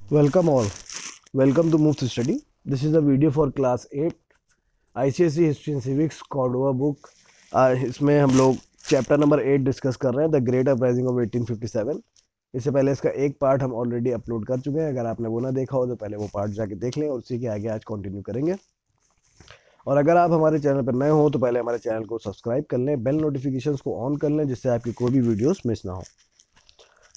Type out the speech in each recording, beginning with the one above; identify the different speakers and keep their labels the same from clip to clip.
Speaker 1: Welcome all. Welcome to Move to Study. This is a video for class 8 ICSE History and Civics Cordova book. इसमें हम लोग chapter number 8 discuss कर रहे हैं, the great uprising of 1857। इससे पहले इसका एक पार्ट हम ऑलरेडी अपलोड कर चुके हैं। अगर आपने वो ना देखा हो तो पहले वो पार्ट जाके देख लें और उसी के आगे आज कंटिन्यू करेंगे। और अगर आप हमारे चैनल पर नए हो तो पहले हमारे चैनल को सब्सक्राइब कर लें, बेल नोटिफिकेशंस को ऑन कर लें जिससे आपकी कोई भी वीडियोस मिस ना हो।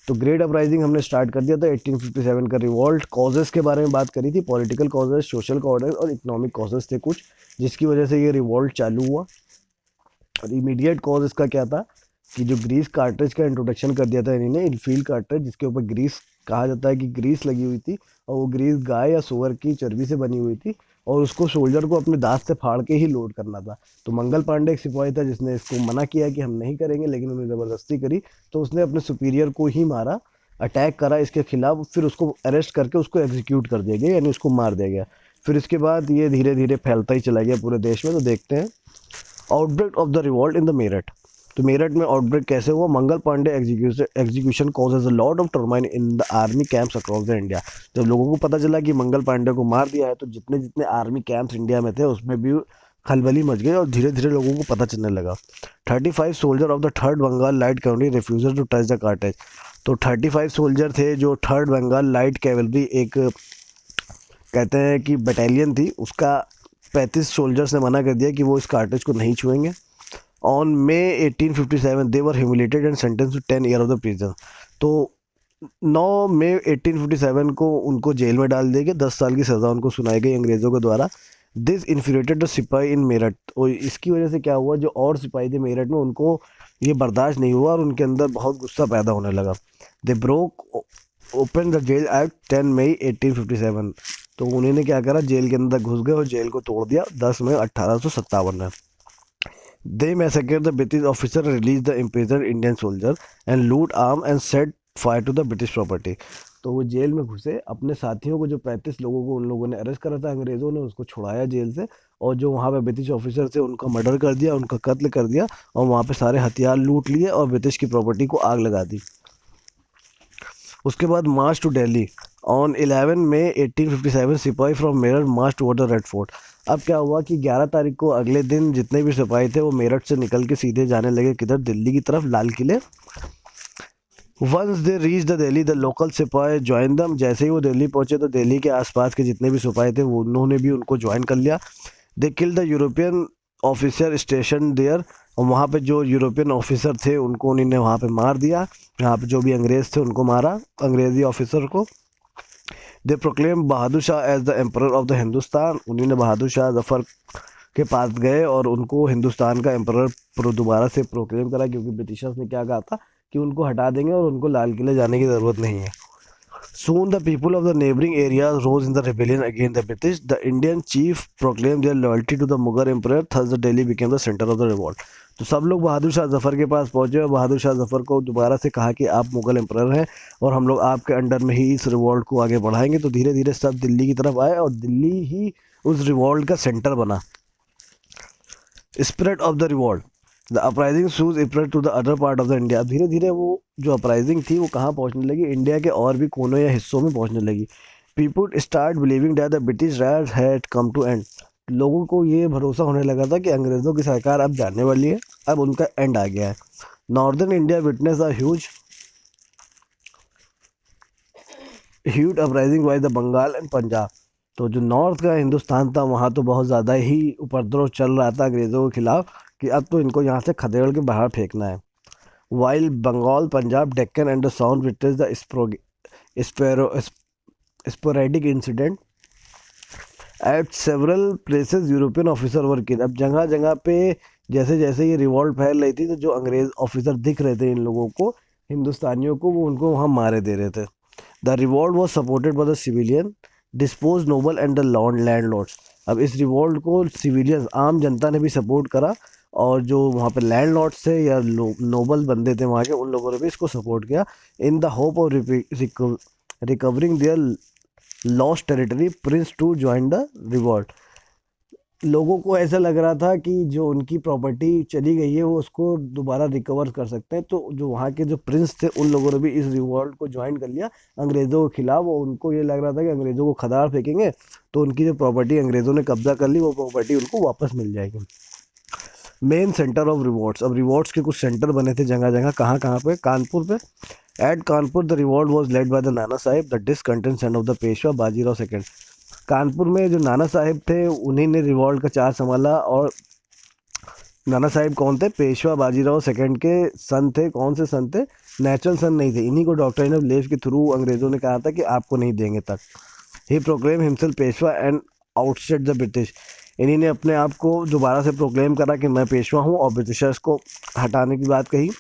Speaker 1: तो ग्रेट अपराइजिंग हमने स्टार्ट कर दिया था 1857 का। रिवॉल्ट कॉजेस के बारे में बात करी थी, पॉलिटिकल कॉजेस, सोशल कॉजेस और इकोनॉमिक कॉजेस थे कुछ, जिसकी वजह से ये रिवॉल्ट चालू हुआ। और इमीडिएट कॉज इसका क्या था कि जो ग्रीस कार्ट्रिज का इंट्रोडक्शन कर दिया था इन्होंने, इनफील्ड कार्ट्रिज, जिसके ऊपर ग्रीस कहा जाता है कि ग्रीस लगी हुई थी, और वो ग्रीस गाय या सुअर की चर्बी से बनी हुई थी और उसको सोल्जर को अपने दांत से फाड़ के ही लोड करना था। तो मंगल पांडे एक सिपाही था जिसने इसको मना किया कि हम नहीं करेंगे, लेकिन उन्होंने ज़बरदस्ती करी तो उसने अपने सुपीरियर को ही मारा, अटैक करा इसके खिलाफ, फिर उसको अरेस्ट करके उसको एग्जीक्यूट कर दिया गया, यानी उसको मार दिया गया। फिर इसके बाद ये धीरे धीरे फैलता ही चला गया पूरे देश में। तो देखते हैं outbreak of the revolt in the Meerut. तो मेरठ में आउटब्रेक कैसे हुआ? Mangal Pandey execution causes a lot of turmoil in the army camps across the India. जब लोगों को पता चला कि मंगल पांडे को मार दिया है तो जितने जितने आर्मी कैंप्स इंडिया में थे उसमें भी खलबली मच गई और धीरे धीरे लोगों को पता चलने लगा। 35 soldier of the third Bengal light cavalry refusal to touch the cartridge. तो 35 सोल्जर थे जो थर्ड बंगाल लाइट कैवलरी, एक कहते हैं कि बटालियन थी, उसका 35 सोल्जर्स ने मना कर दिया कि वो इस कार्टेज को नहीं छुएंगे। On May 1857 they were humiliated and sentence to 10 year of the prison. तो 9 मई 1857 को उनको जेल में डाल दिया गया, 10 साल की सज़ा उनको सुनाई गई अंग्रेज़ों के द्वारा। दिस इन्फ्यूरेटेड द सिपाही इन मेरठ। और इसकी वजह से क्या हुआ, जो और सिपाही थे मेरठ में उनको ये बर्दाश्त नहीं हुआ और उनके अंदर बहुत गुस्सा पैदा होने लगा। They broke open the jail act 10 May 1857। तो उन्होंने क्या करा, जेल के अंदर घुस गए और जेल को तोड़ दिया 10 मई 1857 में। They massacred the British officer, released the imprisoned Indian soldier, and loot arm and set fire to the British property. तो वो जेल में घुसे, अपने साथियों को, जो 35 लोगों को उन लोगों ने अरेस्ट करा था अंग्रेज़ों ने, उसको छुड़ाया जेल से, और जो वहाँ पे ब्रिटिश ऑफिसर थे उनका मर्डर कर दिया, उनका कत्ल कर दिया, और वहाँ पे सारे हथियार लूट लिए और ब्रिटिश की प्रॉपर्टी को आग लगा दी। उसके बाद मार्च टू दिल्ली। ऑन 11 मई 1857 सिपाही from Meerut March two the red fort. अब क्या हुआ कि 11 तारीख को अगले दिन जितने भी सिपाही थे वो मेरठ से निकल के सीधे जाने लगे किधर, दिल्ली की तरफ, लाल किले। Once they reach the Delhi the local sipahi join them. जैसे ही वो दिल्ली पहुंचे तो दिल्ली के आसपास के जितने भी सिपाही थे वो उन्होंने भी उनको ज्वाइन कर लिया। They kill the European officer station there. और वहाँ पे जो यूरोपियन ऑफिसर थे उनको उन्होंने वहाँ पे मार दिया। यहाँ पे जो भी अंग्रेज़ थे उनको मारा, अंग्रेज़ी ऑफिसर को। They proclaim Bahadur Shah as the emperor of the Hindustan. उन्होंने बहादुर शाह जफ़र के पास गए और उनको हिंदुस्तान का एम्पर दोबारा से प्रोक्लेम करा, क्योंकि ब्रिटिशर्स ने क्या कहा था कि उनको हटा देंगे और उनको लाल किले जाने की ज़रूरत नहीं है। Soon the people of the neighboring areas rose in the rebellion against the British. The Indian chief proclaimed their loyalty to the Mughal emperor. Thus the Delhi became the center of the revolt. तो सब लोग बहादुर शाह जफ़र के पास पहुंचे और बहादुर शाह जफ़र को दोबारा से कहा कि आप मुग़ल एम्परर हैं और हम लोग आपके अंडर में ही इस रिवॉल्ट को आगे बढ़ाएंगे। तो धीरे धीरे सब दिल्ली की तरफ आए और दिल्ली ही उस रिवॉल्ट का सेंटर बना। Spread of the revolt. The uprising शूज spread to the other part of the India. धीरे धीरे वो जो अपराइजिंग थी वो कहाँ पहुँचने लगी, इंडिया के और भी कोनों या हिस्सों में पहुँचने लगी। People start believing that the British Raj had come to end. लोगों को ये भरोसा होने लगा था कि अंग्रेज़ों की सरकार अब जाने वाली है, अब उनका एंड आ गया है। Northern India witness a huge uprising by the Bengal and Punjab. तो जो नॉर्थ का हिंदुस्तान था वहाँ तो बहुत ज़्यादा ही उपद्रव चल रहा था अंग्रेज़ों के खिलाफ कि अब तो इनको यहाँ से खदेड़ के बाहर फेंकना है। While Bengal, Punjab, Deccan and the south witness the sporadic incident at several places European officer were kill. अब जगह जगह पे जैसे जैसे ये रिवॉल्ट फैल रही थी तो जो अंग्रेज़ ऑफिसर दिख रहे थे इन लोगों को, हिंदुस्तानियों को, वो उनको वहाँ मारे दे रहे थे। The revolt was supported by the civilian dispose noble and the landlords. अब इस रिवॉल्ट को सिविलियंस, आम जनता ने भी सपोर्ट करा और जो वहाँ पे लैंडलॉर्ड्स थे या नोबल बंदे थे वहाँ के, उन लोगों ने भी इसको सपोर्ट किया in the hope of recovering their lost territory prince to join the revolt. लोगों को ऐसा लग रहा था कि जो उनकी प्रॉपर्टी चली गई है वो उसको दोबारा रिकवर कर सकते हैं, तो जो वहाँ के जो प्रिंस थे उन लोगों ने भी इस रिवॉल्ट को ज्वाइन कर लिया अंग्रेज़ों के खिलाफ। और उनको ये लग रहा था कि अंग्रेज़ों को खदार फेंकेंगे तो उनकी जो प्रॉपर्टी अंग्रेज़ों ने कब्जा कर ली वो प्रॉपर्टी उनको वापस मिल जाएगी। मेन सेंटर ऑफ रिवॉर्ड्स, अब रिवॉर्ड्स के कुछ सेंटर बने थे जगह जगह, कहाँ कहाँ पे, कानपुर पे। At Kanpur the revolt was led by the Nana Sahib the discontent son of the Peshwa Bajirao second. Kanpur में जो नाना साहिब थे उन्हीं ने रिवॉल्ट का चार्ज संभाला। और नाना साहिब कौन थे? पेशवा बाजीराव सेकंड के सन थे। कौन से सन थे? नेचुरल सन नहीं थे। इन्हीं को डॉक्ट्रिन ऑफ लेव के थ्रू अंग्रेज़ों ने कहा था कि आपको नहीं देंगे तक। He proclaim himself Peshwa and ousted the British. इन्हीं ने अपने आप को दोबारा से प्रोक्लेम करा कि मैं पेशवा हूँ और ब्रिटिशर्स को हटाने की बात कही।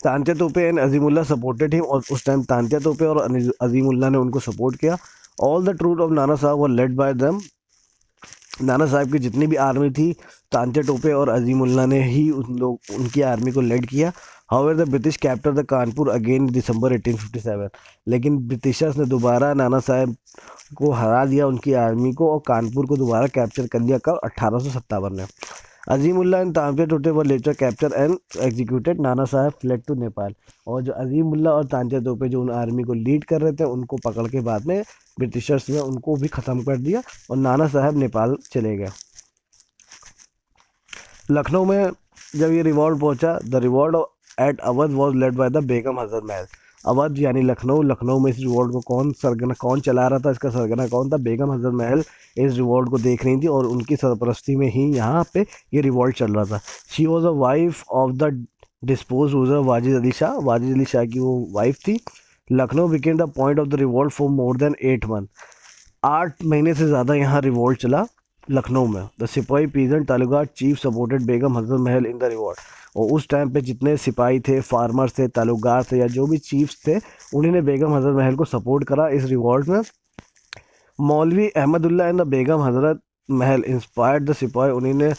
Speaker 1: तांत्या तोपे एंड अजीमुल्ला सपोर्टेड हिम, और उस टाइम तांत्या तोपे और अजीमुल्ला ने उनको सपोर्ट किया। ऑल द ट्रूप ऑफ नाना साहब वर लेड बाय देम। नाना साहब की जितनी भी आर्मी थी तांत्या टोपे और अजीमुल्ला ने ही उनकी आर्मी को लीड किया। However the British capture the Kanpur again December 1857। लेकिन ब्रिटिशर्स ने दोबारा नाना साहब को हरा दिया, उनकी आर्मी को, और कानपुर को दोबारा कैप्चर कर लिया। कब? 1857 में। Azimullah and Tantya Tope were later capture and executed. नाना साहब फ्लेड टू नेपाल। और जो अजीमुल्ला और तांत्या टोपे जो उन आर्मी को लीड कर रहे थे उनको पकड़ के बाद में ब्रिटिशर्स ने उनको भी ख़त्म कर दिया और नाना साहब नेपाल चले गए। लखनऊ में जब ये रिवॉल्ट पहुंचा, the revolt at Awadh was led by the Begum Hazrat Mahal. Awadh यानी लखनऊ, लखनऊ में इस रिवॉल्ट को कौन चला रहा था? इसका सरगना कौन था? बेगम हजरत महल इस रिवॉल्ट को देख रही थी और उनकी सरपरस्ती में ही यहाँ पे ये रिवॉल्ट चल रहा था। She was a wife of the dispose ruler Wajid Ali Shah. Wajid Ali Shah की वो वाइफ थी। Lucknow became the point of the revolt for more than 8 month. 8 महीने से ज़्यादा यहाँ रिवॉल्ट चला लखनऊ में। द सिपाही peasant तालुकात chief supported Begum Hazrat Mahal in the revolt. और उस टाइम पे जितने सिपाही थे, फार्मर्स थे, तालुकात थे, या जो भी चीफ्स थे, उन्हीं ने बेगम हजरत महल को सपोर्ट करा इस रिवॉल्ट में। मौलवी Ahmadullah and the Begum Hazrat Mahal inspired the सिपाही। उन्हीं ने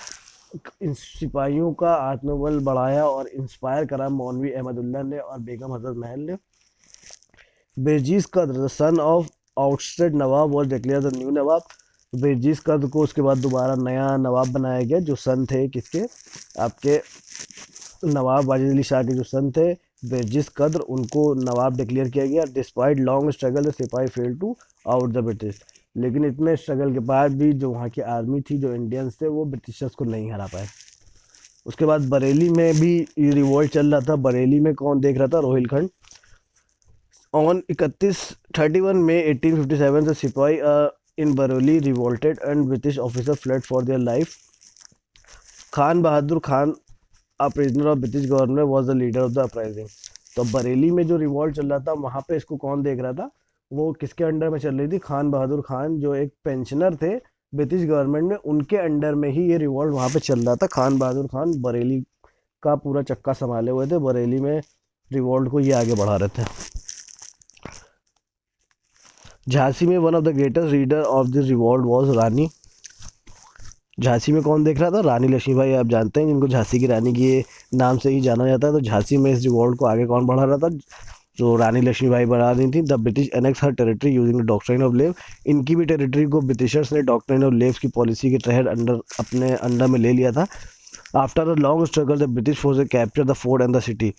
Speaker 1: इन सिपाहियों का आत्मबल बढ़ाया और इंस्पायर करा मौलवी अहमदुल्ला ने और बेगम हजरत महल ने। Birjis Qadr the son of ousted Nawab was declare the new Nawab. Birjis Qadr को उसके बाद दोबारा नया नवाब बनाया गया, जो सन थे किसके? आपके नवाब वाजिद अली शाह के जो सन थे बेरजीज कद्र, उनको नवाब डिक्लेयर किया गया। Despite long struggle the sipahi fail to out the British. लेकिन इतने स्ट्रगल के बाद भी जो वहाँ की आर्मी थी, जो इंडियंस थे, वो ब्रिटिशर्स को नहीं हरा पाए। उसके बाद बरेली में भी ये रिवॉल्ट चल रहा था। बरेली में कौन देख रहा था? रोहिलखंड। ऑन 31 मई 1857 the सिपाही in Bareilly revolted and British officers fled for their life. Khan Bahadur Khan, a prisoner of British government, was the leader of the uprising. तो बरेली में जो रिवॉल्ट चल रहा था वहाँ पे इसको कौन देख रहा था? वो किसके अंडर में चल रही थी? खान बहादुर खान, जो एक पेंशनर थे ब्रिटिश गवर्नमेंट में, उनके अंडर में ही ये रिवॉल्ट वहाँ पे चल रहा था। खान बहादुर खान बरेली का पूरा चक्का संभाले हुए थे। बरेली में रिवॉल्ट को ये आगे बढ़ा रहे थे। झांसी में one of the greatest leader of this revolt was Rani. Jhansi में कौन देख रहा था? रानी लक्ष्मीबाई। आप जानते हैं जिनको झांसी की रानी के नाम से ही जाना जाता है। तो झांसी में इस रिवॉल्ट को आगे कौन बढ़ा रहा था? जो रानी लक्ष्मीबाई बढ़ा रही थी। The British annex her territory using the doctrine of लेव। इनकी भी टेरिटरी को ब्रिटिशर्स ने डॉक्ट्रिन ऑफ लेव की पॉलिसी के तहत अपने अंडर में ले लिया था। After a long struggle the British forces capture the fort and the city.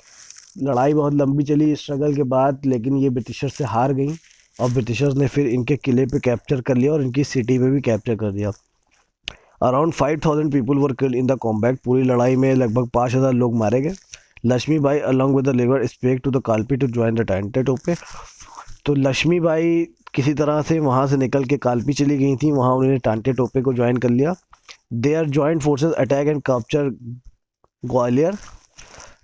Speaker 1: लड़ाई बहुत लंबी चली इस स्ट्रगल के बाद, लेकिन ये ब्रिटिशर्स से हार गई और ब्रिटिशर्स ने फिर इनके किले पे कैप्चर कर लिया और इनकी सिटी पे भी कैप्चर कर दिया। Around 5000 people were killed in the combat. पूरी लड़ाई में लगभग 5000 लोग मारे गए। Lakshmibai along with the labour स्पेक to the Kalpi to join the Tantya Tope. तो लक्ष्मीबाई किसी तरह से वहाँ से निकल के कालपी चली गई थी, वहाँ उन्होंने तांत्या टोपे को ज्वाइन कर लिया। Their joint forces attack and capture Gwalior.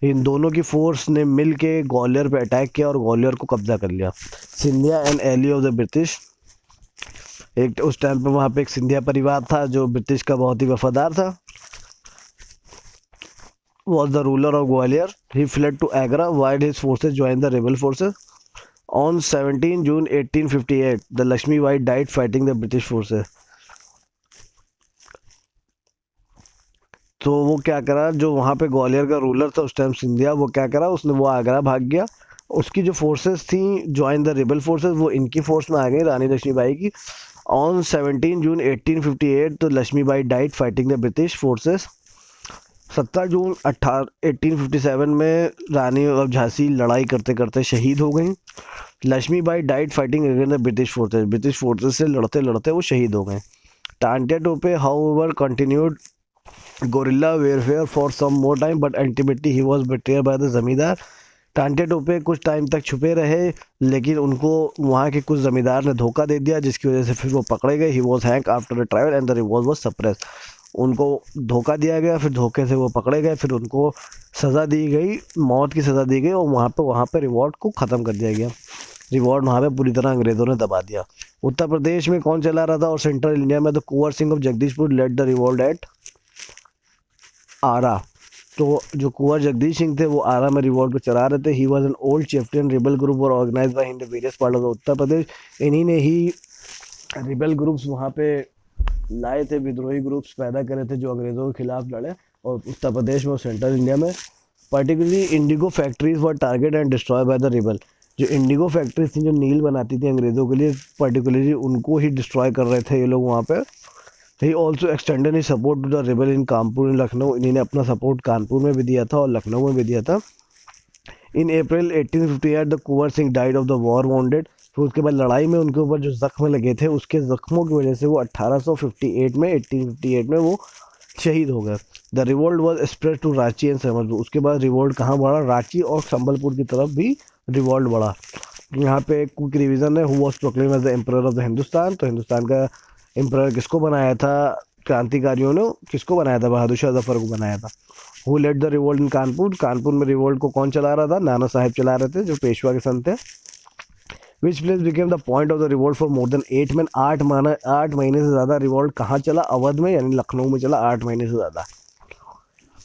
Speaker 1: इन दोनों की फोर्स ने मिल के ग्वालियर पे अटैक किया और ग्वालियर को कब्जा कर लिया। Scindia and ally of the British. एक उस टाइम पे वहाँ पे एक सिंधिया परिवार था जो ब्रिटिश का बहुत ही वफादार था। was the ruler of Gwalior. He fled to Agra while his forces joined the rebel forces. On 17 June 1858, the Lakshmi Bai died fighting the British forces. तो वो क्या करा, जो वहाँ पे ग्वालियर का रूलर था उस टाइम सिंधिया, वो क्या करा, उसने वो आगरा भाग गया। उसकी जो फोर्सेस थी ज्वाइन द रिबल फोर्सेस, वो इनकी फोर्स में आ गई, रानी लक्ष्मीबाई की। ऑन 17 जून 1858 तो Lakshmibai died fighting the British forces. 17 जून 1857 में रानी और झांसी लड़ाई करते करते शहीद हो गई। Lakshmibai died fighting against the British forces से लड़ते लड़ते वो शहीद हो गए। Tantia Tope however continued guerrilla warfare for some more time but ultimately he was betrayed by the zamindar. Tantia Tope कुछ टाइम तक छुपे रहे, लेकिन उनको वहाँ के कुछ जमींदार ने धोखा दे दिया, जिसकी वजह से फिर वो पकड़े गए। He was hang after the trial and the revolt was suppress. उनको धोखा दिया गया, फिर धोखे से वो पकड़े गए, फिर उनको सज़ा दी गई, मौत की सज़ा दी गई, और वहाँ पे रिवॉल्ट को ख़त्म कर दिया गया। रिवॉल्ट वहाँ पे पूरी तरह अंग्रेज़ों ने दबा दिया। उत्तर प्रदेश में कौन चला रहा था और सेंट्रल इंडिया में तो Kunwar Singh of Jagdishpur led the revolt at Arrah. तो जो कुंवर जगदीश सिंह थे वो आरा में रिवॉल्ट को चला रहे थे। He was an old chieftain rebel group और organise by in the various part of Uttar Pradesh. इन्हीं ने ही रिबल ग्रुप्स वहाँ पे लाए थे, विद्रोही ग्रुप्स पैदा करे थे जो अंग्रेज़ों के खिलाफ लड़े, और उत्तर प्रदेश में और सेंट्रल इंडिया में। Particularly Indigo factories were target and destroy by the rebel. जो इंडिगो फैक्ट्रीज थी जो नील बनाती थी अंग्रेज़ों के लिए, पर्टिकुलरली उनको ही डिस्ट्रॉय कर रहे थे ये लोग वहाँ पे। He also extended his support to the rebel in Kanpur in Lucknow. इन्होंने अपना सपोर्ट कानपुर में भी दिया था और लखनऊ में भी दिया था। इन अप्रैल 1858 the Kunwar Singh died of the war wounded. फिर उसके बाद लड़ाई में उनके ऊपर जो जख्म लगे थे, उसके जख्मों की वजह से वो 1858 में वो शहीद हो गए। The revolt was spread to Ranchi and Sambalpur. उसके बाद रिवोल्ट कहाँ बढ़ा? रांची और संबलपुर की तरफ भी रिवोल्ट बढ़ा। यहाँ पे एक क्विक रिवीजन है। Who was proclaim as the emperor of the Hindustan. तो हिंदुस्तान का एम्परर किसको बनाया था क्रांतिकारियों ने? किसको बनाया था? बहादुर शाह जफर को बनाया था। Who led the revolt in Kanpur. Kanpur में रिवोल्ट को कौन चला रहा था? नाना साहेब चला रहे थे, जो पेशवा के सन थे। Which place became the point of the revolt for more than 8 month. 8 महीने से ज़्यादा रिवोल्ट कहाँ चला? अवध में, यानी लखनऊ में चला 8 महीने से ज़्यादा।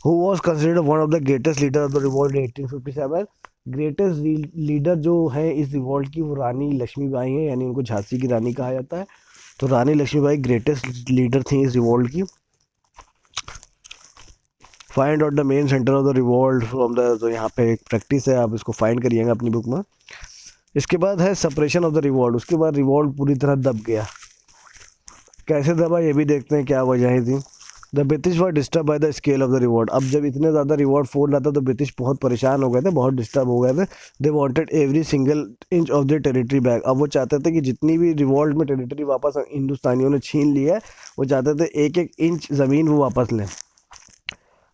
Speaker 1: Who was considered one of the greatest leader of the revolt in 1857। Greatest leader जो है इस रिवोल्ट की, वो रानी लक्ष्मीबाई हैं, यानी उनको झांसी की रानी कहा जाता है। तो रानी लक्ष्मीबाई ग्रेटेस्ट लीडर थी इस रिवोल्ट की। Find out the main centre of the revolt from the. तो यहाँ पे एक प्रैक्टिस है, आप इसको फाइंड करिएगा अपनी बुक में। इसके बाद है सेपरेशन ऑफ द रिवोल्ट। उसके बाद रिवोल्ट पूरी तरह दब गया। कैसे दबा ये भी देखते हैं, क्या वजह थी। The British were disturb by the scale of the revolt. अब जब इतने ज़्यादा रिवोल्ट फोड़ रहा था तो ब्रिटिश बहुत परेशान हो गए थे, बहुत डिस्टर्ब हो गए थे। They wanted every single inch of the territory back. अब वो चाहते थे कि जितनी भी रिवोल्ट में टेरिटरी वापस हिंदुस्तानियों ने छीन ली है, वो चाहते थे एक एक इंच ज़मीन वो वापस लें।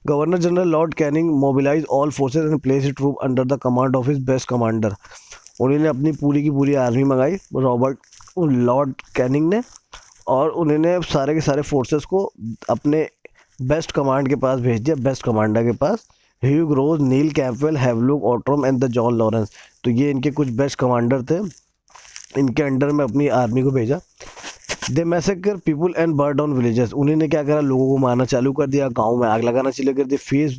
Speaker 1: Governor general Lord Canning mobilise all forces and place it troop under the command of his best commander. उन्होंने अपनी पूरी की पूरी आर्मी मंगाई लॉर्ड कैनिंग ने, और उन्होंने सारे के सारे फोर्सेस को अपने बेस्ट कमांड के पास भेज दिया, बेस्ट कमांडर के पास। Hugh Rose, Neil Campbell, Havelock Outram and the John Lawrence. तो ये इनके कुछ बेस्ट कमांडर थे, इनके अंडर में अपनी आर्मी को भेजा। They massacre people and burn down villages. उन्होंने क्या करा? लोगों को मारना चालू कर दिया, गाँव में आग लगाना चालू कर दिया।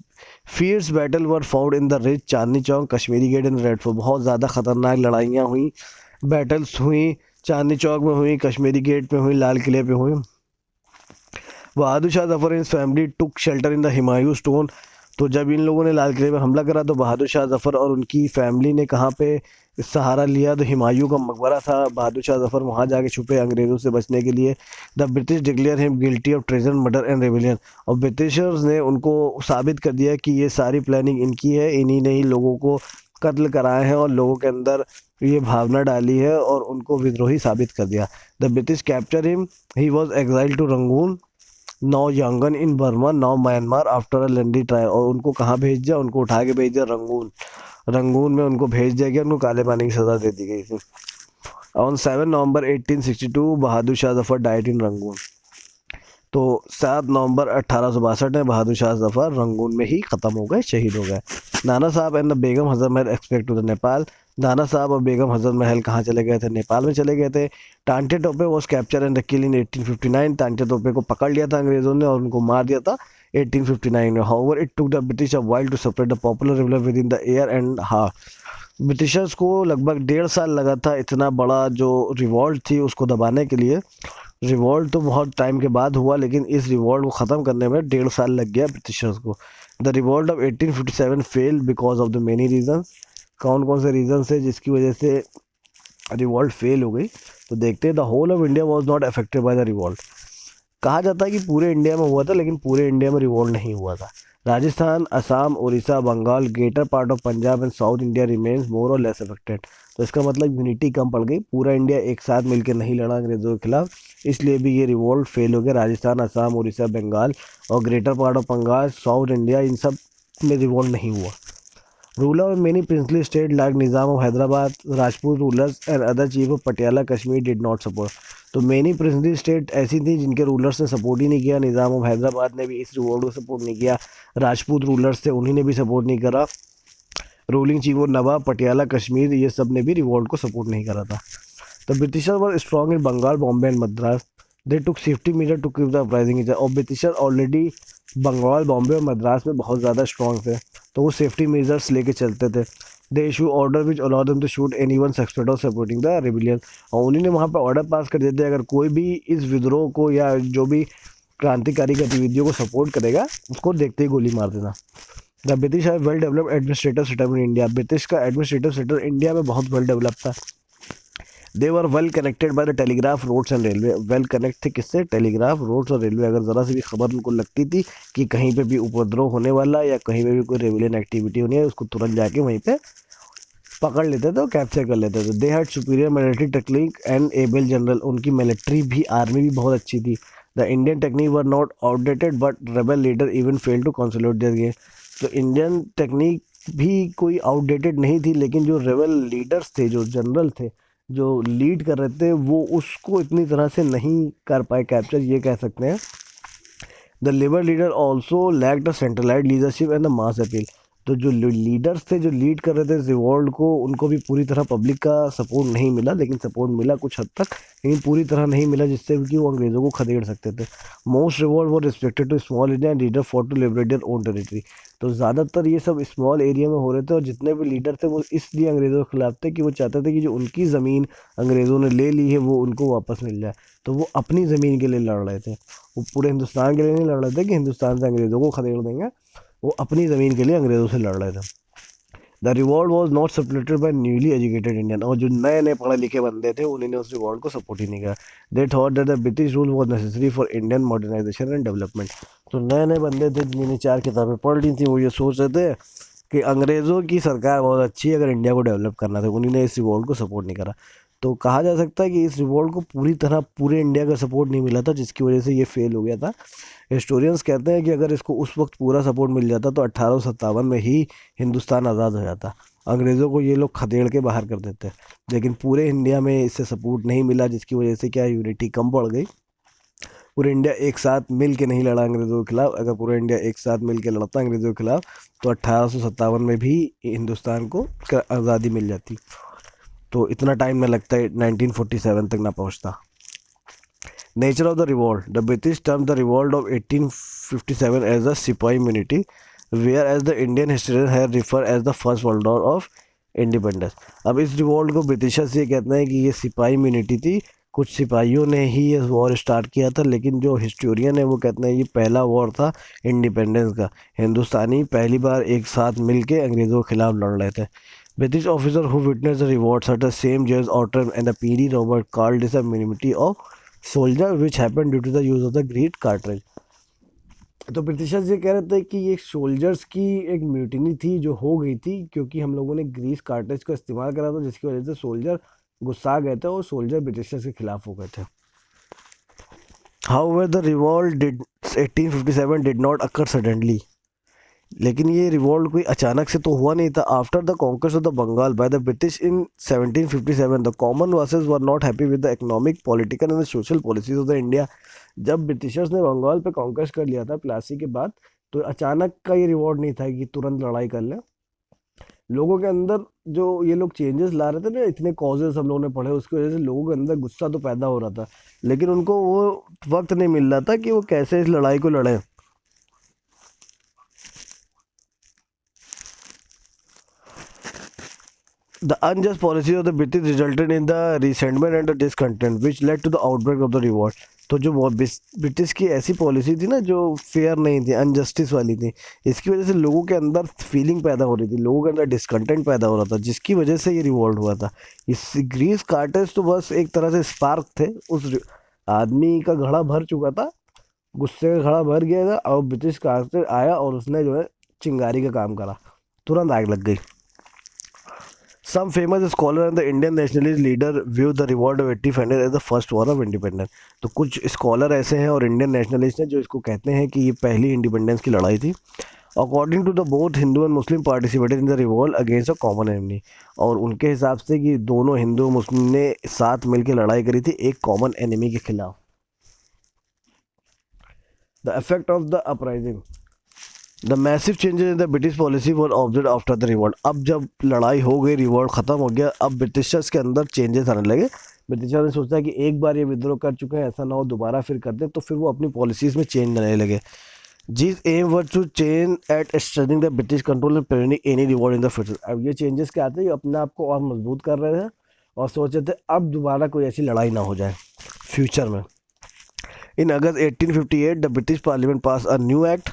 Speaker 1: Fierce battle were found in the ridge, Chandni Chowk, Kashmiri Gate and Red Fort. बहुत ज़्यादा खतरनाक लड़ाइयाँ हुई, बैटल्स हुई, चांदनी चौक में हुई, कश्मीरी गेट में हुई, लाल किले पे हुई। Bahadur Shah Zafar and family took shelter in the Humayun stone. तो जब इन लोगों ने लाल किले पे हमला करा तो बहादुर शाह जफर और उनकी फैमिली ने कहाँ पे सहारा लिया? तो हिमायू का मकबरा था, बहादुर शाह जफर वहाँ जाके छुपे अंग्रेज़ों से बचने के लिए। The British declare him guilty of treason, murder and rebellion. और ब्रिटिशर्स ने उनको साबित कर दिया कि ये सारी प्लानिंग इनकी है, इन्हीं ने ही लोगों को कत्ल कराए हैं और लोगों के अंदर ये भावना डाली है और उनको विद्रोही साबित कर दिया। The British capture him, he was exiled to Rangoon, now Yangon in Burma, now Myanmar after a lengthy trial. और उनको कहाँ भेज दिया? उनको उठा के भेज दिया रंगून। रंगून में उनको भेज दिया गया, उनको काले पानी की सज़ा दे दी गई थी। On 7 November 1862 Bahadur Shah Zafar diet in Rangoon. तो 7 नवंबर 1862 में बहादुर शाह जफर रंगून में ही ख़त्म हो गए, शहीद हो गए। नाना साहब एंड द बेगम हज़रत महल एक्सपेक्ट टू द नेपाल। नाना साहब और बेगम हज़रत महल कहाँ चले गए थे? नेपाल में चले गए थे। Tantia Tope was capture and kill in 1859। Tantia Tope को पकड़ लिया था अंग्रेज़ों ने और उनको मार दिया था 1859 में। However it took the British a while to separate the popular revolt within the air and Britishers को लगभग 1.5 साल लगा था इतना बड़ा जो रिवॉल्ट थी उसको दबाने के लिए। रिवॉल्ट तो बहुत टाइम के बाद हुआ, लेकिन इस रिवॉल्ट को ख़त्म करने में 1.5 साल लग गया ब्रिटिशर्स को। The revolt of 1857 fail because of the many reasons. कौन कौन से रीजन है जिसकी वजह से रिवॉल्ट फेल हो गई। तो देखते हैं, the whole of India was not affected by the revolt. कहा जाता है कि पूरे इंडिया में हुआ था, लेकिन पूरे इंडिया में रिवॉल्ट नहीं हुआ था। Rajasthan, Assam, Orissa, Bengal, greater part of Punjab and south India remains more or less affected. तो इसका मतलब यूनिटी कम पड़ गई, पूरा इंडिया एक साथ मिलकर नहीं लड़ा अंग्रेज़ों के खिलाफ, इसलिए भी ये रिवॉल्ट फेल हो गया। राजस्थान, असम, उड़ीसा, बंगाल और greater part of Punjab, south India, इन सब में रिवॉल्ट नहीं हुआ। Ruler of many princely states like Nizam of Hyderabad, Rajput rulers and other chief of Patiala, Kashmir did not support. तो मेनी प्रिंसली स्टेट ऐसी थी जिनके रूलर्स ने सपोर्ट ही नहीं किया। निज़ाम ऑफ हैदराबाद ने भी इस रिवॉल्ट को सपोर्ट नहीं किया। राजपूत रूलर्स थे, उन्हीं ने भी सपोर्ट नहीं करा। रूलिंग चीफ ऑफ नवाब, पटियाला, कश्मीर, ये सब ने भी रिवॉल्ट को सपोर्ट नहीं करा था। The Britisher were strong in Bengal, Bombay and Madras. They took safety measure to keep the uprising. और ब्रिटिशर ऑलरेडी बंगाल, बॉम्बे और मद्रास में बहुत ज़्यादा स्ट्रॉन्ग थे, तो वो सेफ्टी मेजर्स लेके चलते थे। They issue order which allow them to shoot anyone suspect of supporting the rebellion. और उन्हीं ने वहाँ पर ऑर्डर पास कर देते, अगर कोई भी इस विद्रोह को या जो भी क्रांतिकारी गतिविधियों को सपोर्ट करेगा उसको देखते ही गोली मार देना। The British have well developed administrative setup in India. British का एडमिनिस्ट्रेटिव सेटअप इंडिया में बहुत वेल डेवलप था। They were well connected by the telegraph, roads and railway. Well connect थे किससे? टेलीग्राफ, रोड्स और रेलवे। अगर ज़रा सी भी खबर उनको लगती थी कि कहीं पे भी उपद्रव होने वाला या कहीं पे भी कोई रेविलियन एक्टिविटी होनी है, उसको तुरंत जाके वहीं पे पकड़ लेते थे और कैप्चर कर लेते थे। They had superior military technique and able general. उनकी मिलिट्री भी, आर्मी भी बहुत अच्छी थी। The Indian technique were not outdated but rebel leader even fail to consolidate their game. तो इंडियन टेक्निक भी कोई आउटडेटेड नहीं थी, लेकिन जो रेबल लीडर्स थे, जो जनरल थे, जो लीड कर रहे थे, वो उसको इतनी तरह से नहीं कर पाए कैप्चर, ये कह सकते हैं। The labour leader also lacked a centralised leadership and the mass appeal. तो जो लीडर्स थे, जो लीड कर रहे थे रिवॉल्ट को, उनको भी पूरी तरह पब्लिक का सपोर्ट नहीं मिला, लेकिन सपोर्ट मिला कुछ हद तक, लेकिन पूरी तरह नहीं मिला जिससे कि वो अंग्रेज़ों को खदेड़ सकते थे। Most revolt were respected to small area and leader for to liberate their own territory. तो ज़्यादातर ये सब स्मॉल एरिया में हो रहे थे, और जितने भी लीडर थे वो इसलिए अंग्रेज़ों के खिलाफ थे कि वो चाहते थे कि जो उनकी ज़मीन अंग्रेज़ों ने ले ली है वो उनको वापस मिल जाए। तो वो अपनी ज़मीन के लिए लड़ रहे थे, वो पूरे हिंदुस्तान के लिए नहीं लड़ रहे थे कि हिंदुस्तान से अंग्रेज़ों को खदेड़ देंगे, वो अपनी ज़मीन के लिए अंग्रेज़ों से लड़ रहे थे। The revolt was not supported by newly educated Indian. और जो नए नए पढ़े लिखे बंदे थे उन्होंने उस रिवॉल्ट को सपोर्ट ही नहीं किया। They thought that the British rule was necessary for Indian modernisation and development. तो नए नए बंदे थे जिन्होंने 4 किताबें पढ़ ली थी, वो ये सोच रहे थे कि अंग्रेज़ों की सरकार बहुत अच्छी है, अगर इंडिया को डेवलप करना था। उन्होंने इस रिवॉल्ट को सपोर्ट नहीं करा। तो कहा जा सकता है कि इस रिवॉल्ट को पूरी तरह पूरे इंडिया का सपोर्ट नहीं मिला था, जिसकी वजह से ये फेल हो गया था। हिस्टोरियंस कहते हैं कि अगर इसको उस वक्त पूरा सपोर्ट मिल जाता तो 1857 में ही हिंदुस्तान आज़ाद हो जाता। अंग्रेज़ों को ये लोग खदेड़ के बाहर कर देते, लेकिन पूरे इंडिया में इससे सपोर्ट नहीं मिला, जिसकी वजह से क्या यूनिटी कम पड़ गई। पूरा इंडिया एक साथ मिल के नहीं लड़ा अंग्रेज़ों के खिलाफ। अगर पूरा इंडिया एक साथ मिल के लड़ता अंग्रेज़ों के खिलाफ तो 1857 में भी हिंदुस्तान को आज़ादी मिल जाती। तो इतना टाइम न लगता है, 1947 तक ना पहुंचता। Nature of the revolt. The British term the revolt of 1857 as the sipahi mutiny, where as the Indian historian have refer as the first world war of independence. अब इस रिवॉल्ट को ब्रिटिशर्स ये कहते हैं कि ये सिपाही म्यूनिटी थी, कुछ सिपाहियों ने ही ये वॉर स्टार्ट किया था, लेकिन जो हिस्टोरियन है वो कहते हैं ये पहला वॉर था इंडिपेंडेंस का। हिंदुस्तानी पहली बार एक साथ मिल के अंग्रेज़ों के खिलाफ लड़ रहे थे। British officer who witnessed the revolt such as Same James Outram and the P.D. Robert called this a minority of soldier which happened due to the use of the great cartridge। तो Britishers ये कह रहे थे कि ये soldiers की एक mutiny थी जो हो गई थी क्योंकि हम लोगों ने ग्रीस कार्टेज का इस्तेमाल करा था, जिसकी वजह से सोल्जर गुस्सा गए थे और सोल्जर ब्रिटिशर्स के खिलाफ हो गए थे। However, the revolt did 1857 did not occur suddenly। लेकिन ये रिवॉल्ट कोई अचानक से तो हुआ नहीं था। After the conquest of the Bengal by the British in 1757 the common masses were not happy with the economic, political and social policies of the India. जब ब्रिटिशर्स ने बंगाल पे कॉन्क्वेस्ट कर लिया था प्लासी के बाद, तो अचानक का ये रिवॉल्ट नहीं था कि तुरंत लड़ाई कर लें। लोगों के अंदर जो ये लोग चेंजेस ला रहे थे ना, इतने कॉजेज हम लोगों ने पढ़े, उसकी वजह से लोगों के अंदर गुस्सा तो पैदा हो रहा था, लेकिन उनको वो वक्त नहीं मिल रहा था कि वो कैसे इस लड़ाई को लड़ें। The unjust policy of the British resulted in the resentment and the discontent, which led to the outbreak of the revolt। तो जो वो ब्रिटिश की ऐसी पॉलिसी थी ना जो फेयर नहीं थी, अनजस्टिस वाली थी, इसकी वजह से लोगों के अंदर फीलिंग पैदा हो रही थी, लोगों के अंदर डिसकंटेंट पैदा हो रहा था, जिसकी वजह से ये रिवॉल्ट हुआ था। इस ग्रीस कार्टर्स तो बस एक तरह से स्पार्क थे, उस आदमी का घड़ा भर चुका था, गुस्से का घड़ा भर गया था, और ब्रिटिश कार्टर आया और उसने जो है चिंगारी का काम करा, तुरंत आग लग गई। Some famous scholar and the Indian nationalist leader view the revolt of 1800 as the first war of independence। तो कुछ स्कॉलर ऐसे हैं और इंडियन नेशनलिस्ट हैं जो इसको कहते हैं कि ये पहली इंडिपेंडेंस की लड़ाई थी। According to the both Hindu and Muslim participated in the revolt against a common enemy. और उनके हिसाब से कि दोनों हिंदू और मुस्लिम ने साथ मिलकर लड़ाई करी थी एक कॉमन एनिमी के खिलाफ। The effect of the uprising. The massive changes in the British policy were observe after the revolt. अब जब लड़ाई हो गई, रिवॉल्ट ख़त्म हो गया, अब ब्रिटिशर्स के अंदर चेंजेस आने लगे। ब्रिटिशर्स ने सोचा कि एक बार ये विद्रोह कर चुके हैं, ऐसा ना हो दोबारा फिर कर दे, तो फिर वो अपनी पॉलिसीज़ में चेंज लाने लगे। These aim were to change at strengthening the British control and preventing any revolt in the future. अब ये चेंजेस क्या आते हैं, अपने आप को और मजबूत कर रहे थे और सोच रहे थे अब दोबारा कोई ऐसी लड़ाई ना हो जाए फ्यूचर में। In August 1858 the British parliament pass a new act.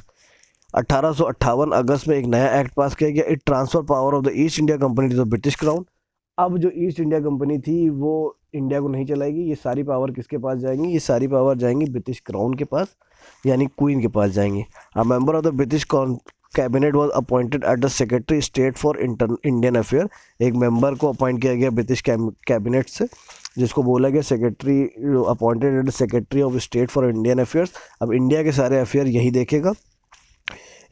Speaker 1: 1858 अगस्त में एक नया एक्ट पास किया गया। It transfer power of the East India Company to the British crown. अब जो ईस्ट इंडिया कंपनी थी वो इंडिया को नहीं चलाएगी, ये सारी पावर किसके पास जाएंगी, ये सारी पावर जाएंगी ब्रिटिश क्राउन के पास, यानी क्वीन के पास जाएंगी। A member of the British cabinet was appointed at the secretary state for Indian affair. एक मेंबर को अपॉइंट किया गया ब्रिटिश कैबिनेट से, जिसको बोला गया secretary, appointed at the secretary of state for Indian affairs. अब इंडिया के सारे अफेयर यही देखेगा।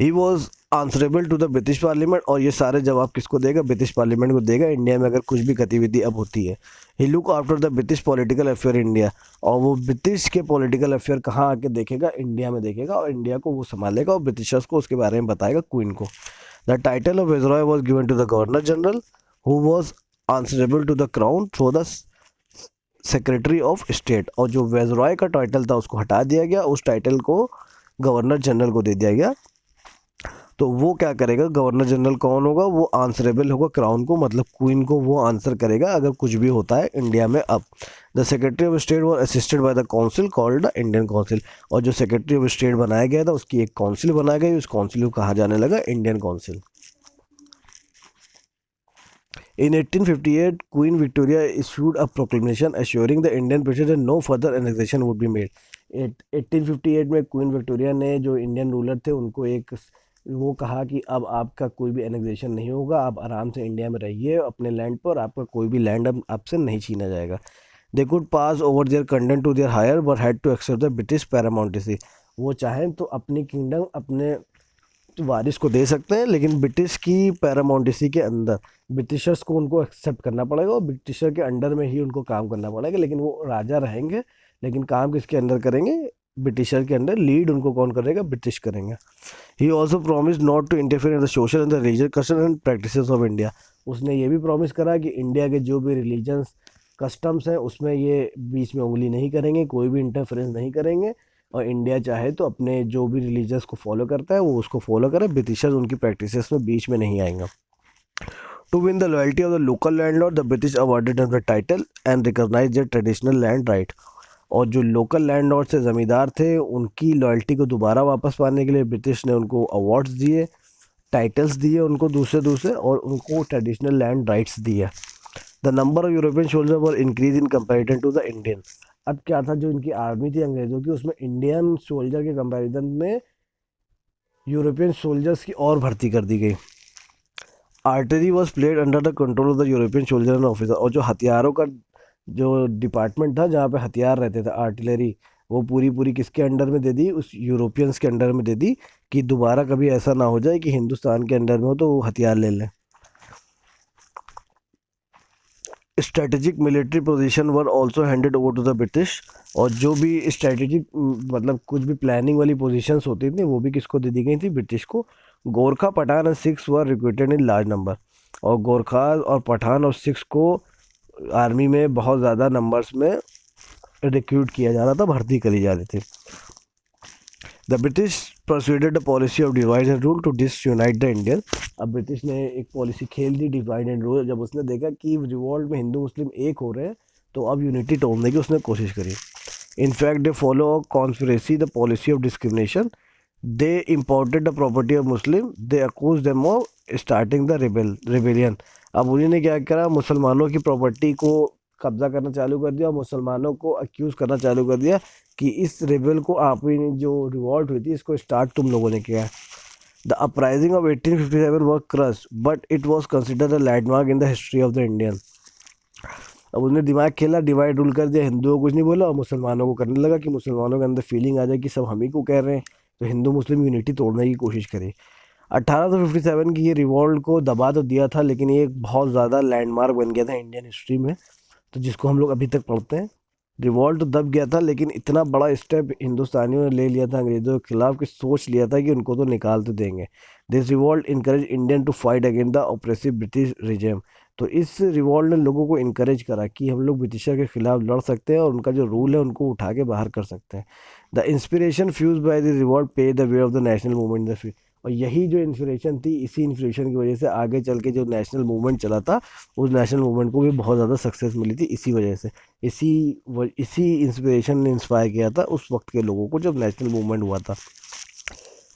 Speaker 1: He was answerable to the British parliament. और ये सारे जवाब किसको देगा, ब्रिटिश पार्लियामेंट को देगा, इंडिया में अगर कुछ भी गतिविधि अब होती है। He look after the British political affair India. और वो ब्रिटिश के पॉलिटिकल अफेयर कहाँ आके देखेगा, इंडिया में देखेगा, और इंडिया को वो संभालेगा और ब्रिटिशर्स को उसके बारे में बताएगा, क्वीन को। The title of viceroy was given to the governor general who was answerable to the crown through the secretary of state. और जो वायसरॉय का टाइटल था उसको हटा दिया गया, उस टाइटल को गवर्नर जनरल को दे दिया गया। तो वो क्या करेगा, गवर्नर जनरल कौन होगा, वो आंसरेबल होगा क्राउन को, मतलब क्वीन को वो आंसर करेगा अगर कुछ भी होता है इंडिया में। अब the secretary of state was assisted by the council called the Indian council. और जो सेक्रेटरी ऑफ स्टेट बनाया गया था उसकी एक काउंसिल बनाई गई, उस काउंसिल को कहा जाने लगा Indian council. In 1858, Queen Victoria issued a proclamation assuring the Indian British that no further annexation would be made। 1858 में क्वीन विक्टोरिया ने जो इंडियन रूलर थे उनको एक वो कहा कि अब आपका कोई भी एनेक्सेशन नहीं होगा, आप आराम से इंडिया में रहिए अपने लैंड पर, आपका कोई भी लैंड अब आपसे नहीं छीना जाएगा। They could pass over their content to their heir but had to accept the British paramountcy. वो चाहें तो अपनी किंगडम अपने वारिस को दे सकते हैं, लेकिन ब्रिटिश की पैरामाउंटेसी के अंदर ब्रिटिशर्स को उनको एक्सेप्ट करना पड़ेगा और ब्रिटिशर के अंडर में ही उनको काम करना पड़ेगा। लेकिन वो राजा रहेंगे, लेकिन काम किसके अंदर करेंगे, ब्रिटिशर के अंडर। लीड उनको कौन करेगा, ब्रिटिश करेंगे। He also promise not to interfere in the social and the religious custom and practices of India. उसने ये भी प्रॉमिस करा कि इंडिया के जो भी रिलीजन्स कस्टम्स हैं उसमें ये बीच में उंगली नहीं करेंगे, कोई भी इंटरफेरेंस नहीं करेंगे, और इंडिया चाहे तो अपने जो भी रिलीजन्स को फॉलो करता है वो उसको फॉलो करे, ब्रिटिशर्स उनकी प्रैक्टिसेस में बीच में नहीं आएंगे। To win the loyalty of the local landlord the British awarded the title and recognise their traditional land right. और जो लोकल लैंडलॉर्ड से ज़मींदार थे उनकी लॉयल्टी को दोबारा वापस पाने के लिए ब्रिटिश ने उनको अवार्ड्स दिए, टाइटल्स दिए उनको दूसरे और उनको ट्रेडिशनल लैंड राइट्स दिए। The number of European soldier were increase in comparison to the Indian. अब क्या था, जो इनकी आर्मी थी अंग्रेज़ों की, उसमें इंडियन सोल्जर के कंपैरिजन में यूरोपियन सोल्जर्स की और भर्ती कर दी गई। Artery was played under the control of the European soldier and officer. और जो हथियारों का जो डिपार्टमेंट था जहाँ पे हथियार रहते थे, आर्टिलरी, वो पूरी किसके अंडर में दे दी, उस यूरोपियंस के अंडर में दे दी कि दोबारा कभी ऐसा ना हो जाए कि हिंदुस्तान के अंडर में हो तो वो हथियार ले लें। Strategic military position were also handed over to the British. और जो भी स्ट्रेटेजिक मतलब कुछ भी प्लानिंग वाली पोजीशंस होती थी वो भी किसको दे दी गई थी, ब्रिटिश को। Gorkha, Pathan and Sikhs were recruited in large number. और गोरखा और पठान और सिख्स को आर्मी में बहुत ज़्यादा नंबर्स में रिक्रूट किया जा रहा था, भर्ती करी जा रही थी। The British persuaded the policy of divide and rule to disunite the Indian. अब ब्रिटिश ने एक पॉलिसी खेल दी, डिवाइड एंड रूल। जब उसने देखा कि रिवॉल्ट में हिंदू मुस्लिम एक हो रहे हैं तो अब यूनिटी तोड़ने की उसने कोशिश करी। In fact, they follow a conspiracy, the policy of discrimination. They imported the property of Muslim. They accused them of starting the rebellion. अब उन्होंने क्या करा, मुसलमानों की प्रॉपर्टी को कब्जा करना चालू कर दिया और मुसलमानों को अक्यूज़ करना चालू कर दिया कि इस रेबेल को आप ही जो रिवॉल्ट हुई थी इसको स्टार्ट तुम लोगों ने किया है. The uprising of 1857 was crushed, but it was considered a landmark in the history of the Indian. अब उसने दिमाग खेला, डिवाइड रूल कर दिया, हिंदुओं को कुछ नहीं बोला और मुसलमानों को करने लगा कि मुसलमानों के अंदर फीलिंग आ जाए कि सब हम ही को कह रहे हैं, तो हिंदू मुस्लिम यूनिटी तोड़ने की कोशिश करी. 1857 की ये रिवॉल्ट को दबा तो दिया था, लेकिन ये एक बहुत ज़्यादा लैंडमार्क बन गया था इंडियन हिस्ट्री में, तो जिसको हम लोग अभी तक पढ़ते हैं. रिवॉल्ट तो दब गया था, लेकिन इतना बड़ा स्टेप हिंदुस्तानियों ने ले लिया था अंग्रेज़ों के खिलाफ कि सोच लिया था कि उनको तो निकाल तो देंगे. This revolt encourage Indian to fight against the oppressive British regime. तो इस रिवॉल्ट ने लोगों को इनकरेज करा कि हम लोग ब्रिटिशर के खिलाफ लड़ सकते हैं और उनका जो रूल है उनको उठा के बाहर कर सकते हैं. The inspiration fuse by the revolt pave the way of the national movement. और यही जो इंस्पिरेशन थी, इसी इंस्पिरेशन की वजह से आगे चल के जो नेशनल मूवमेंट चला था, उस नेशनल मूवमेंट को भी बहुत ज़्यादा सक्सेस मिली थी इसी वजह से. इसी इंस्पिरेशन ने इंस्पायर किया था उस वक्त के लोगों को जब नेशनल मूवमेंट हुआ था.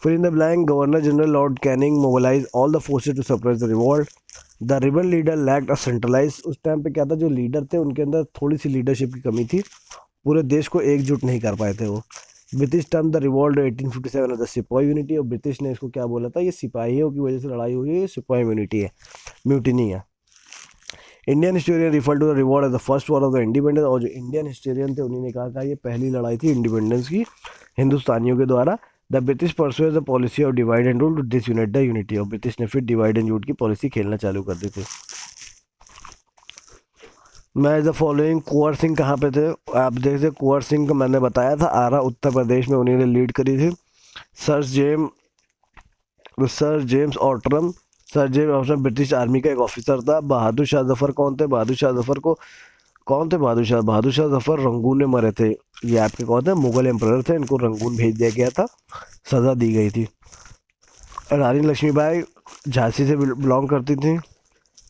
Speaker 1: फिर in the blank governor general Lord Canning mobilise all the forces to suppress the revolt. The rebel leader lacked a centralise. उस टाइम पे क्या था, जो लीडर थे उनके अंदर थोड़ी सी लीडरशिप की कमी थी, पूरे देश को एकजुट नहीं कर पाए थे वो. British term the revolt 1857 the सिपाही यूनिटी. और ब्रिटिश ने इसको क्या बोला था, ये सिपाहियों की वजह से लड़ाई हुई है, ये सिपाही यूनिटी है, म्यूटिनी है. Indian historian refer to the revolt as the first war of the independence. और जो इंडियन हिस्टोरियन थे उन्होंने कहा था ये पहली लड़ाई थी इंडिपेंडेंस की हिंदुस्तानियों के द्वारा. The British persuade the policy of divide and rule to disunite the unity. और ब्रिटिश ने फिर डिवाइड एंड रूल की पॉलिसी खेलना चालू कर दी थी. मैं द फॉलोइंग कुंवर सिंह कहाँ पे थे, आप देखते. कुंवर सिंह को मैंने बताया था आरा उत्तर प्रदेश में उन्हीं ने लीड करी थी. Sir James Outram. Sir James Outram British army का एक ऑफिसर था. बहादुर शाह जफर कौन थे, बहादुर शाह जफर को कौन थे, बहादुर शाह जफर रंगून में मरे थे. ये आपके कौन थे, मुगल एम्परर थे, इनको रंगून भेज दिया गया था, सज़ा दी गई थी. रानी लक्ष्मीबाई झांसी से बिलोंग करती थी.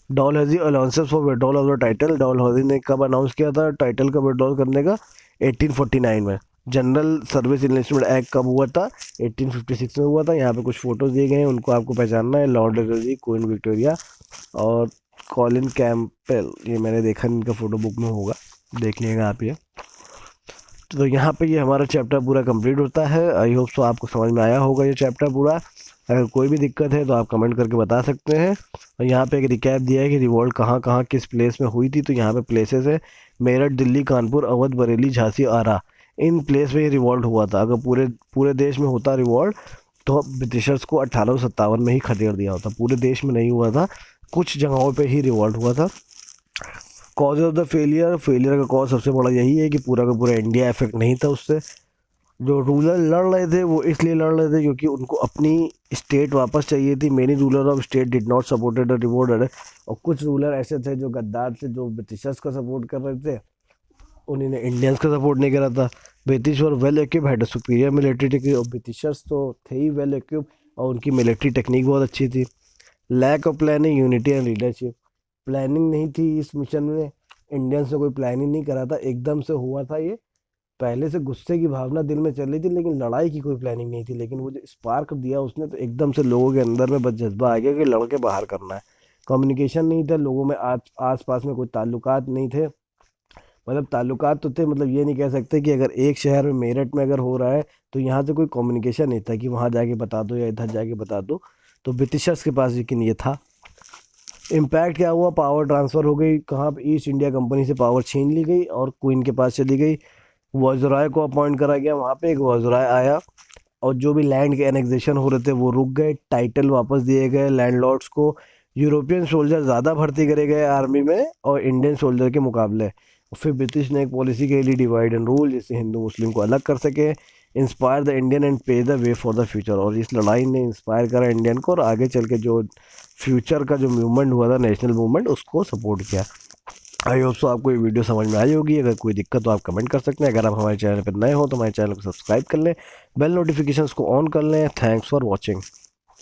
Speaker 1: Dalhousie announces for withdrawal of the title. Dalhousie ने कब अनाउंस किया था टाइटल का विड्रॉल करने का, 1849 में. जनरल सर्विस इन्वेस्टमेंट एक्ट कब हुआ था, 1856 में हुआ था. यहाँ पे कुछ फोटोज दिए गए हैं, उनको आपको पहचानना है. लॉर्ड रेगलजी, क्वीन विक्टोरिया और कॉलिन कैम्पबेल. ये मैंने देखा, इनका फ़ोटो बुक में होगा, देख लीजिएगा आप ये. तो यहाँ पे ये हमारा चैप्टर पूरा कंप्लीट होता है. आई होप सो आपको समझ में आया होगा ये चैप्टर पूरा. अगर कोई भी दिक्कत है तो आप कमेंट करके बता सकते हैं. और यहाँ पे एक रिकैप दिया है कि रिवॉल्ट कहाँ कहाँ किस प्लेस में हुई थी. तो यहाँ पे प्लेसेस है मेरठ, दिल्ली, कानपुर, अवध, बरेली, झांसी, आरा. इन प्लेस में ये रिवॉल्ट हुआ था. अगर पूरे देश में होता रिवॉल्ट तो ब्रिटिशर्स को 1857 में ही खदेड़ दिया होता. पूरे देश में नहीं हुआ था, कुछ जगहों पे ही रिवॉल्ट हुआ था. कॉज ऑफ द फेलियर का कॉज सबसे बड़ा यही है कि पूरा का पूरा इंडिया इफेक्ट नहीं था उससे. जो रूलर लड़ रहे थे वो इसलिए लड़ रहे थे क्योंकि उनको अपनी स्टेट वापस चाहिए थी. Many ruler of state did not supported the revolt. और कुछ रूलर ऐसे थे जो गद्दार थे, जो ब्रिटिशर्स का सपोर्ट कर रहे थे, उन्होंने इंडियंस का सपोर्ट नहीं करा था. ब्रिटिश और well equip had superior military technique. और ब्रिटिशर्स तो थे ही वेल इक्विप और उनकी मिलिट्री टेक्निक बहुत अच्छी थी. Lack of planning, unity and leadership. Planning नहीं थी इस मिशन में, इंडियंस ने कोई प्लानिंग नहीं करा था, एकदम से हुआ था ये. पहले से गुस्से की भावना दिल में चल रही थी, लेकिन लड़ाई की कोई प्लानिंग नहीं थी. लेकिन वो जो स्पार्क दिया उसने, तो एकदम से लोगों के अंदर में बस जज्बा आ गया कि लड़ के बाहर करना है. कम्युनिकेशन नहीं था लोगों में, आस पास में कोई ताल्लुकात नहीं थे. मतलब ताल्लुकात तो थे, मतलब ये नहीं कह सकते कि अगर एक शहर में मेरठ में अगर हो रहा है तो यहाँ से कोई कम्युनिकेशन नहीं था कि वहाँ जाके बता दो या इधर जाके बता दो. तो ब्रिटिशर्स के पास लेकिन ये था. इम्पैक्ट क्या हुआ, पावर ट्रांसफ़र हो गई. कहाँ पे, ईस्ट इंडिया कंपनी से पावर छीन ली गई और क्वीन के पास चली गई. वायसराय को अपॉइंट करा गया, वहाँ पे एक वायसराय आया और जो भी लैंड के एनेक्सेशन हो रहे थे वो रुक गए. टाइटल वापस दिए गए लैंडलॉर्ड्स को. यूरोपियन सोल्जर ज़्यादा भर्ती करे गए आर्मी में और इंडियन सोल्जर के मुकाबले. फिर ब्रिटिश ने एक पॉलिसी के लिए डिवाइड एंड रूल, जिससे हिंदू मुस्लिम को अलग कर सके. इंस्पायर द इंडियन एंड पे the way for the future. और इस लड़ाई ने इंस्पायर करा इंडियन को और आगे चल के जो फ्यूचर का जो मूवमेंट हुआ था, नेशनल मूवमेंट, उसको सपोर्ट किया. आई होप सो आपको ये वीडियो समझ में आई होगी. अगर कोई दिक्कत तो आप कमेंट कर सकते हैं. अगर आप हमारे चैनल पर नए हो तो हमारे चैनल को सब्सक्राइब कर लें, बेल नोटिफिकेशंस को ऑन कर लें. Thanks for watching.